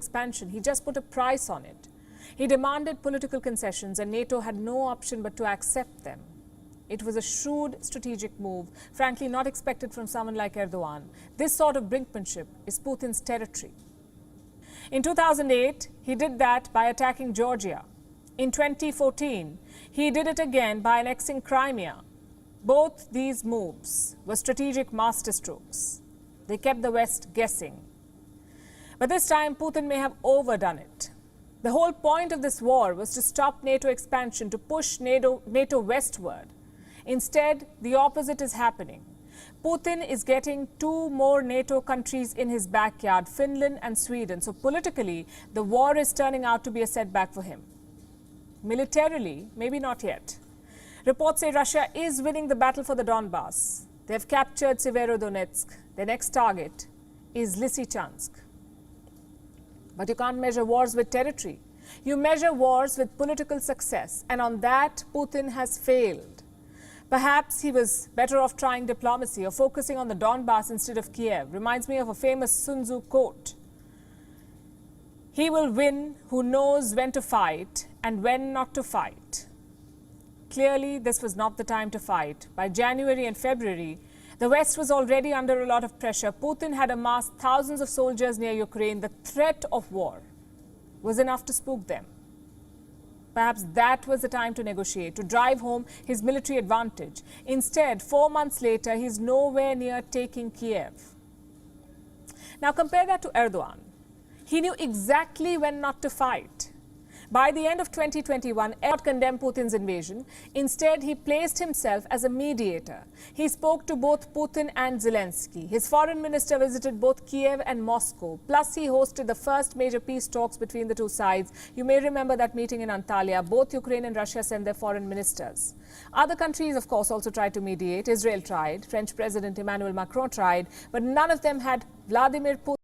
expansion. He just put a price on it. He demanded political concessions and NATO had no option but to accept them. It was a shrewd strategic move, frankly not expected from someone like Erdogan. This sort of brinkmanship is Putin's territory. In 2008, he did that by attacking Georgia. In 2014, he did it again by annexing Crimea. Both these moves were strategic masterstrokes. They kept the West guessing. But this time, Putin may have overdone it. The whole point of this war was to stop NATO expansion, to push NATO westward. Instead, the opposite is happening. Putin is getting two more NATO countries in his backyard, Finland and Sweden. So politically, the war is turning out to be a setback for him. Militarily, maybe not yet. Reports say Russia is winning the battle for the Donbass. They have captured Severodonetsk. Their next target is Lysychansk. But you can't measure wars with territory. You measure wars with political success. And on that, Putin has failed. Perhaps he was better off trying diplomacy or focusing on the Donbass instead of Kiev. Reminds me of a famous Sun Tzu quote. He will win who knows when to fight and when not to fight. Clearly, this was not the time to fight. By January and February, the West was already under a lot of pressure. Putin had amassed thousands of soldiers near Ukraine. The threat of war was enough to spook them. Perhaps that was the time to negotiate, to drive home his military advantage. Instead, 4 months later, he's nowhere near taking Kiev. Now compare that to Erdogan. He knew exactly when not to fight. By the end of 2021, Erdogan condemned Putin's invasion. Instead, he placed himself as a mediator. He spoke to both Putin and Zelensky. His foreign minister visited both Kiev and Moscow. Plus, he hosted the first major peace talks between the two sides. You may remember that meeting in Antalya. Both Ukraine and Russia sent their foreign ministers. Other countries, of course, also tried to mediate. Israel tried. French President Emmanuel Macron tried. But none of them had Vladimir Putin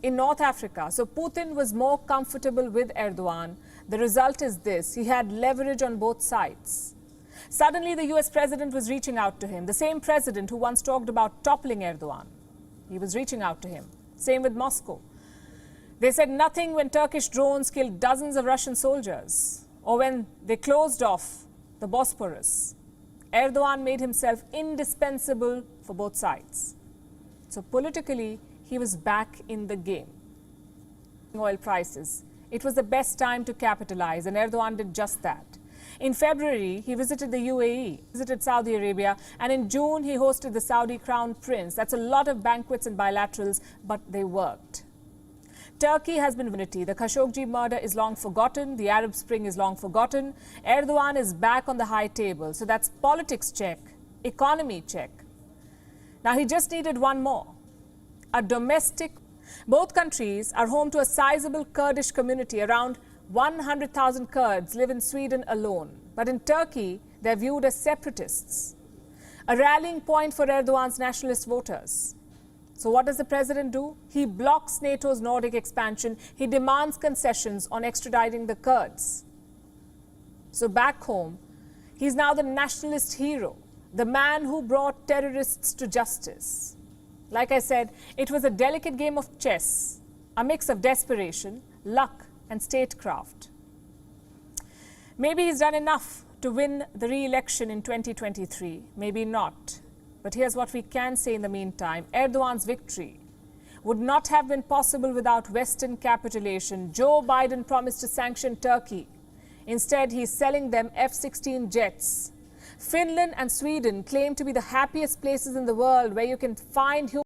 in North Africa. So Putin was more comfortable with Erdogan. The result is this. He had leverage on both sides. Suddenly, the US president was reaching out to him. The same president who once talked about toppling Erdogan. He was reaching out to him. Same with Moscow. They said nothing when Turkish drones killed dozens of Russian soldiers or when they closed off the Bosporus. Erdogan made himself indispensable for both sides. So politically, he was back in the game. Oil prices. It was the best time to capitalize, and Erdogan did just that. In February, he visited the UAE, visited Saudi Arabia, and in June, he hosted the Saudi Crown Prince. That's a lot of banquets and bilaterals, but they worked. Turkey has been unity. The Khashoggi murder is long forgotten. The Arab Spring is long forgotten. Erdogan is back on the high table. So that's politics check, economy check. Now, he just needed one more. A domestic. Both countries are home to a sizable Kurdish community. Around 100,000 Kurds live in Sweden alone. But in Turkey, they're viewed as separatists. A rallying point for Erdogan's nationalist voters. So what does the president do? He blocks NATO's Nordic expansion. He demands concessions on extraditing the Kurds. So back home, he's now the nationalist hero, the man who brought terrorists to justice. Like I said, it was a delicate game of chess, a mix of desperation, luck, and statecraft. Maybe he's done enough to win the re-election in 2023. Maybe not. But here's what we can say in the meantime. Erdogan's victory would not have been possible without Western capitulation. Joe Biden promised to sanction Turkey. Instead, he's selling them F-16 jets. Finland and Sweden claim to be the happiest places in the world where you can find human